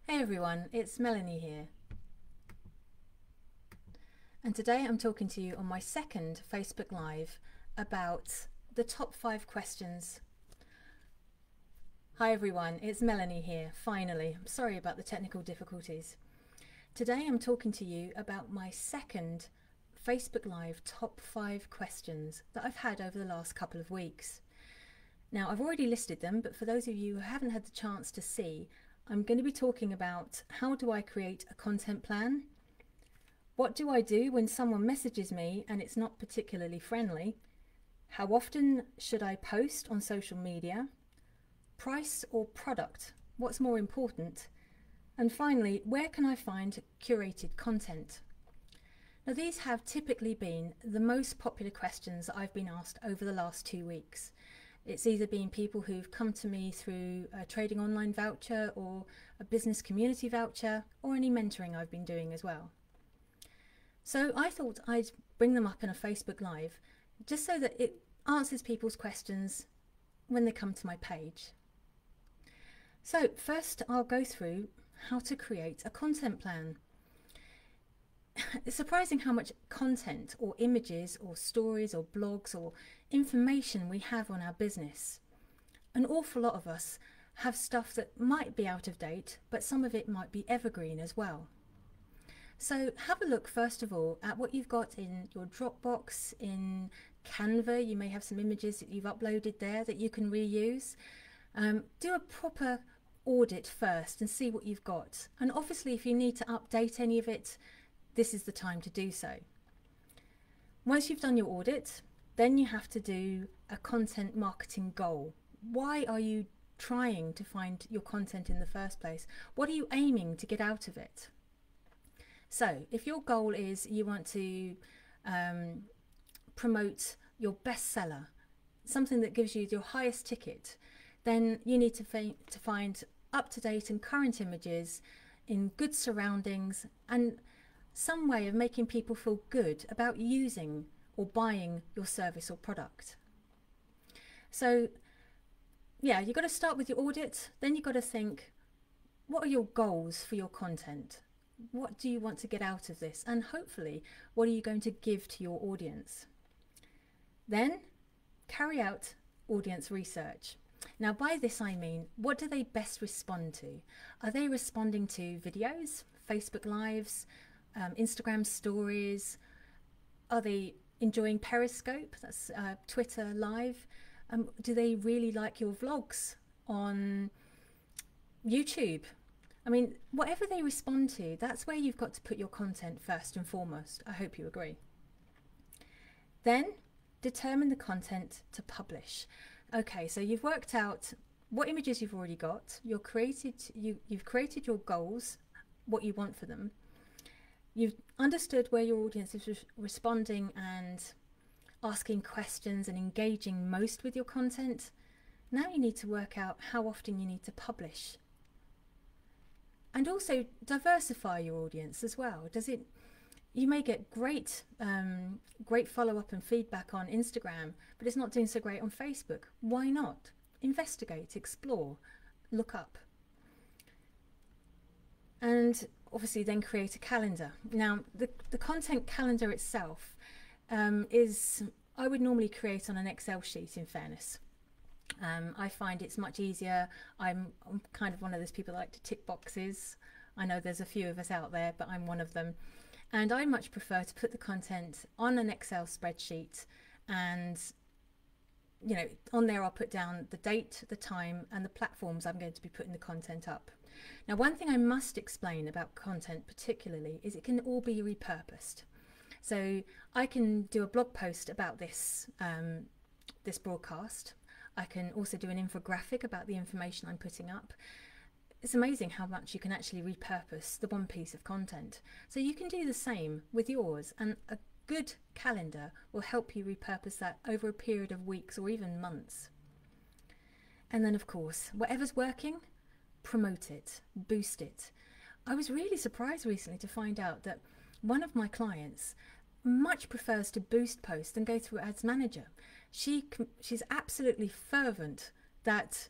Hey everyone, it's Melanie here. And today I'm talking to you on my second Facebook Live about the top 5 questions. Hi everyone, it's Melanie here, finally. I'm sorry about the technical difficulties. Today I'm talking to you about my second Facebook Live top 5 questions that I've had over the last couple of weeks. Now I've already listed them, but for those of you who haven't had the chance to see, I'm going to be talking about how do I create a content plan? What do I do when someone messages me and it's not particularly friendly? How often should I post on social media? Price or product? What's more important? And finally, where can I find curated content? Now, these have typically been the most popular questions that I've been asked over the last 2 weeks. It's either been people who've come to me through a trading online voucher or a business community voucher or any mentoring I've been doing as well. So I thought I'd bring them up in a Facebook Live just so that it answers people's questions when they come to my page. So first I'll go through how to create a content plan. It's surprising how much content or images or stories or blogs or information we have on our business. An awful lot of us have stuff that might be out of date, but some of it might be evergreen as well. So have a look first of all at what you've got in your Dropbox, in Canva. You may have some images that you've uploaded there that you can reuse. Do a proper audit first and see what you've got. And obviously if you need to update any of it, this is the time to do so. Once you've done your audit, then you have to do a content marketing goal. Why are you trying to find your content in the first place? What are you aiming to get out of it? So if your goal is you want to promote your bestseller, something that gives you your highest ticket, then you need to find up-to-date and current images in good surroundings and some way of making people feel good about using or buying your service or product. So yeah, you've got to start with your audit, then you've got to think, what are your goals for your content? What do you want to get out of this? And hopefully, what are you going to give to your audience? Then carry out audience research. Now by this I mean, what do they best respond to? Are they responding to videos, Facebook Lives, Instagram stories? Are they enjoying Periscope? That's Twitter Live. Do they really like your vlogs on YouTube? I mean, whatever they respond to, that's where you've got to put your content first and foremost. I hope you agree. Then determine the content to publish. Okay, so you've worked out what images you've already got. You've created your goals, what you want for them. You've understood where your audience is responding and asking questions and engaging most with your content. Now you need to work out how often you need to publish. And also diversify your audience as well. You may get great follow-up and feedback on Instagram, but it's not doing so great on Facebook. Why not? Investigate, explore, look up. And obviously then create a calendar. Now the content calendar itself I would normally create on an Excel sheet, in fairness. I find it's much easier. I'm kind of one of those people that like to tick boxes. I know there's a few of us out there, but I'm one of them. And I much prefer to put the content on an Excel spreadsheet, and on there I'll put down the date, the time, and the platforms I'm going to be putting the content up. Now, one thing I must explain about content particularly is it can all be repurposed. So I can do a blog post about this broadcast. I can also do an infographic about the information I'm putting up. It's amazing how much you can actually repurpose the one piece of content. So you can do the same with yours, and a good calendar will help you repurpose that over a period of weeks or even months. And then of course, whatever's working, promote it, boost it. I was really surprised recently to find out that one of my clients much prefers to boost post than go through Ads Manager. She's absolutely fervent that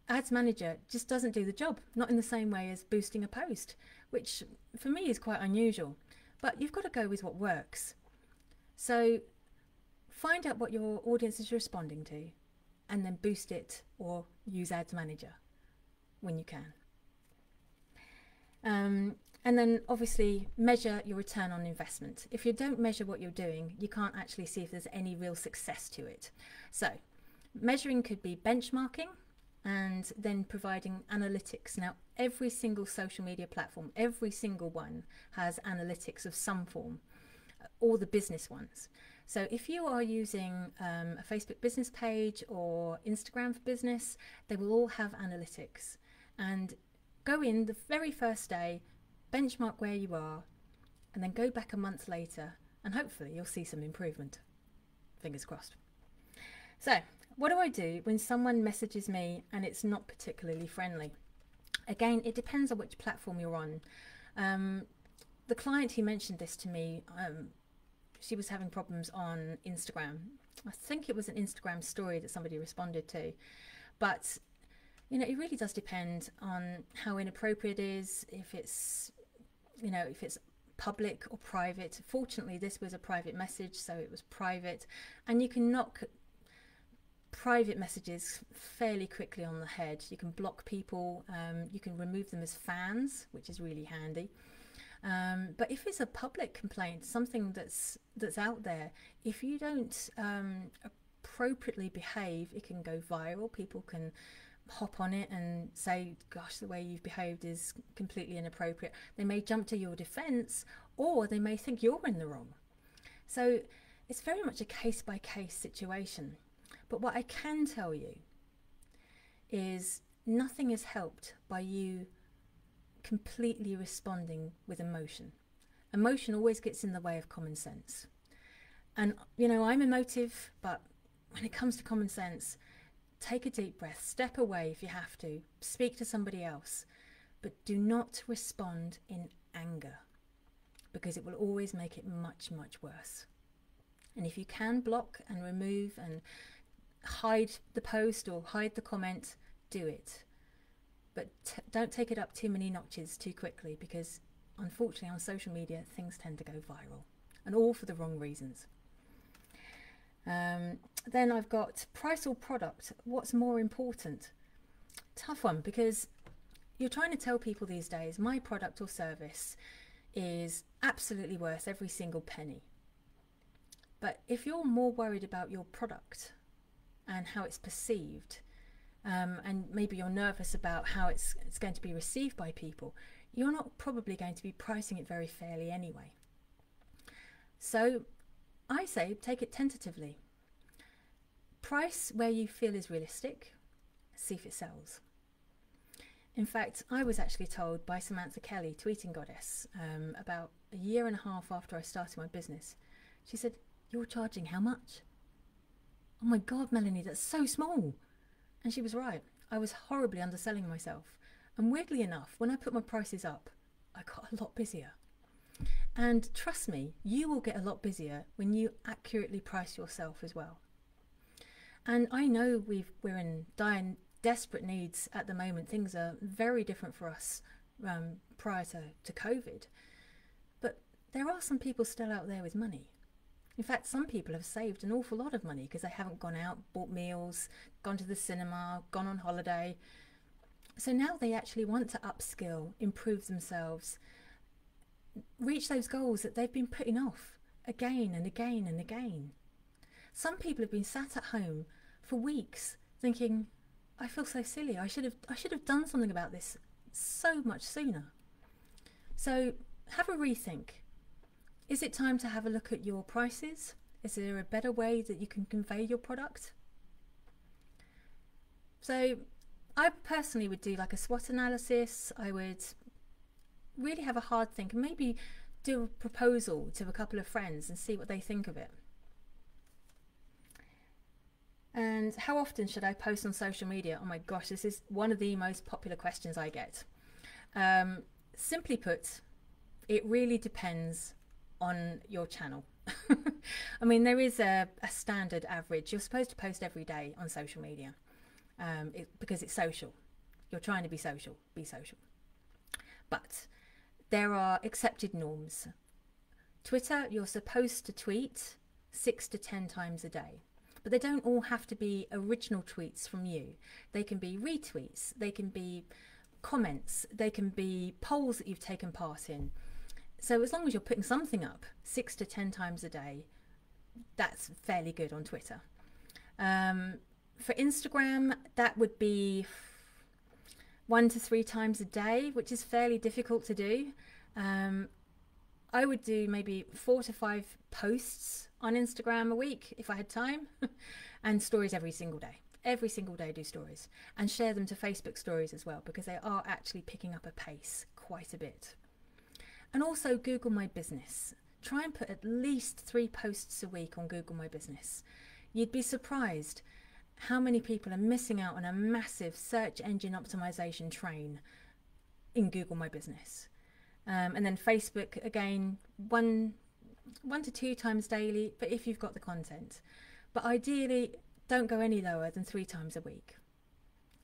Ads Manager just doesn't do the job, not in the same way as boosting a post, which for me is quite unusual. But you've got to go with what works. So find out what your audience is responding to and then boost it or use Ads Manager when you can. And then obviously measure your return on investment. If you don't measure what you're doing, you can't actually see if there's any real success to it. So measuring could be benchmarking and then providing analytics. Now, every single social media platform, every single one has analytics of some form, all the business ones. So if you are using a Facebook business page or Instagram for business, they will all have analytics. And go in the very first day, benchmark where you are, and then go back a month later, and hopefully you'll see some improvement. Fingers crossed. So what do I do when someone messages me and it's not particularly friendly? Again, it depends on which platform you're on. The client who mentioned this to me, she was having problems on Instagram. I think it was an Instagram story that somebody responded to. But you know, it really does depend on how inappropriate it is, if it's, you know, if it's public or private. Fortunately, this was a private message, so it was private, and you can knock private messages fairly quickly on the head. You can block people, you can remove them as fans, which is really handy. But if it's a public complaint, something that's out there, if you don't appropriately behave, it can go viral. People can hop on it and say, gosh, the way you've behaved is completely inappropriate. They may jump to your defense, or they may think you're in the wrong. So it's very much a case-by-case situation. But what I can tell you is nothing is helped by you completely responding with emotion. Emotion always gets in the way of common sense. And, you know, I'm emotive, but when it comes to common sense, take a deep breath, step away if you have to, speak to somebody else, but do not respond in anger, because it will always make it much, much worse. And if you can block and remove and hide the post or hide the comment, do it. But don't take it up too many notches too quickly, because unfortunately on social media things tend to go viral, and all for the wrong reasons. Then I've got price or product. What's more important? Tough one, because you're trying to tell people these days, my product or service is absolutely worth every single penny. But if you're more worried about your product and how it's perceived, and maybe you're nervous about how it's going to be received by people, you're not probably going to be pricing it very fairly anyway. So I say take it tentatively. Price where you feel is realistic, see if it sells. In fact, I was actually told by Samantha Kelly, Tweeting Goddess, about a year and a half after I started my business. She said, "You're charging how much?" Oh my God, Melanie, that's so small. And she was right. I was horribly underselling myself. And weirdly enough, when I put my prices up, I got a lot busier. And trust me, you will get a lot busier when you accurately price yourself as well. And I know we're in dire, desperate needs at the moment. Things are very different for us prior to COVID. But there are some people still out there with money. In fact, some people have saved an awful lot of money because they haven't gone out, bought meals, gone to the cinema, gone on holiday. So now they actually want to upskill, improve themselves, reach those goals that they've been putting off again and again and again. Some people have been sat at home for weeks thinking, I feel so silly. I should have done something about this so much sooner. So have a rethink. Is it time to have a look at your prices? Is there a better way that you can convey your product? So I personally would do like a SWOT analysis. I would really have a hard think and maybe do a proposal to a couple of friends and see what they think of it. And how often should I post on social media? Oh my gosh, this is one of the most popular questions I get. Simply put, it really depends on your channel. I mean, there is a standard average. You're supposed to post every day on social media. because it's social. You're trying to be social, be social. But there are accepted norms. Twitter, you're supposed to tweet 6 to 10 times a day. But they don't all have to be original tweets from you. They can be retweets, they can be comments, they can be polls that you've taken part in. So as long as you're putting something up 6 to 10 times a day, that's fairly good on Twitter. For Instagram, that would be 1 to 3 times a day, which is fairly difficult to do. I would do maybe 4 to 5 posts on Instagram a week if I had time, and stories every single day. Every single day do stories, and share them to Facebook stories as well, because they are actually picking up a pace quite a bit. And also Google My Business. Try and put at least 3 posts a week on Google My Business. You'd be surprised how many people are missing out on a massive search engine optimization train in Google My Business. And then Facebook, again, one to 2 times daily, but if you've got the content. But ideally, don't go any lower than 3 times a week.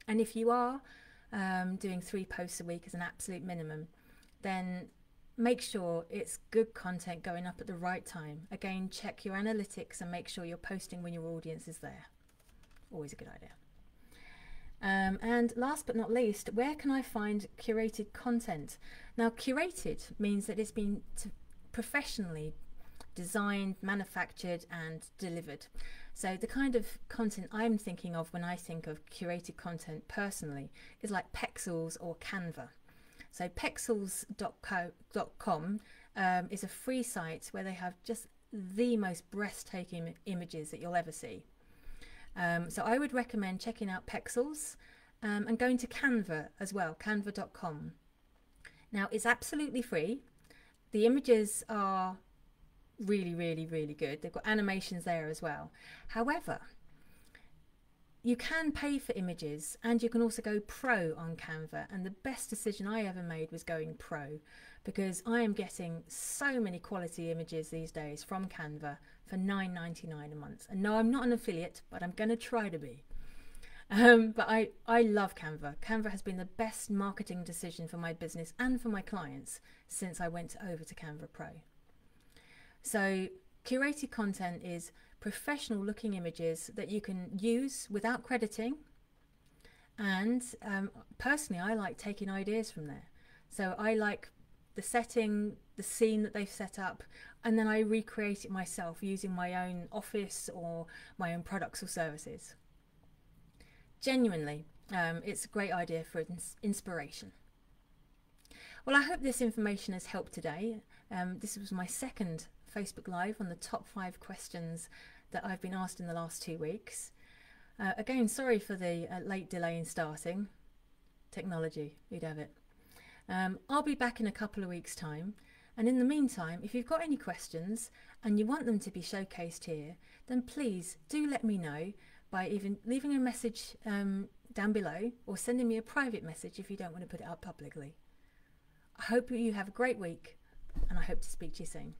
And if you are doing 3 posts a week as an absolute minimum, then make sure it's good content going up at the right time. Again, check your analytics and make sure you're posting when your audience is there. Always a good idea. And last but not least, where can I find curated content? Now, curated means that it's been professionally designed, manufactured and delivered. So the kind of content I'm thinking of when I think of curated content personally is like Pexels or Canva. So pexels.com is a free site where they have just the most breathtaking images that you'll ever see. So I would recommend checking out Pexels and going to Canva as well, canva.com. Now, it's absolutely free. The images are really, really, really good. They've got animations there as well. However, you can pay for images and you can also go pro on Canva. And the best decision I ever made was going pro, because I am getting so many quality images these days from Canva for $9.99 a month. And no, I'm not an affiliate, but I'm going to try to be. But I love Canva. Canva has been the best marketing decision for my business and for my clients since I went over to Canva Pro. So curated content is professional looking images that you can use without crediting. And personally, I like taking ideas from there. So I like the setting, the scene that they've set up, and then I recreate it myself using my own office or my own products or services. Genuinely, it's a great idea for inspiration. Well, I hope this information has helped today. This was my second Facebook Live on the top 5 questions that I've been asked in the last 2 weeks. Again, sorry for the late delay in starting. Technology, you'd have it. I'll be back in a couple of weeks' time. And in the meantime, if you've got any questions and you want them to be showcased here, then please do let me know by even leaving a message down below or sending me a private message if you don't want to put it up publicly. I hope you have a great week and I hope to speak to you soon.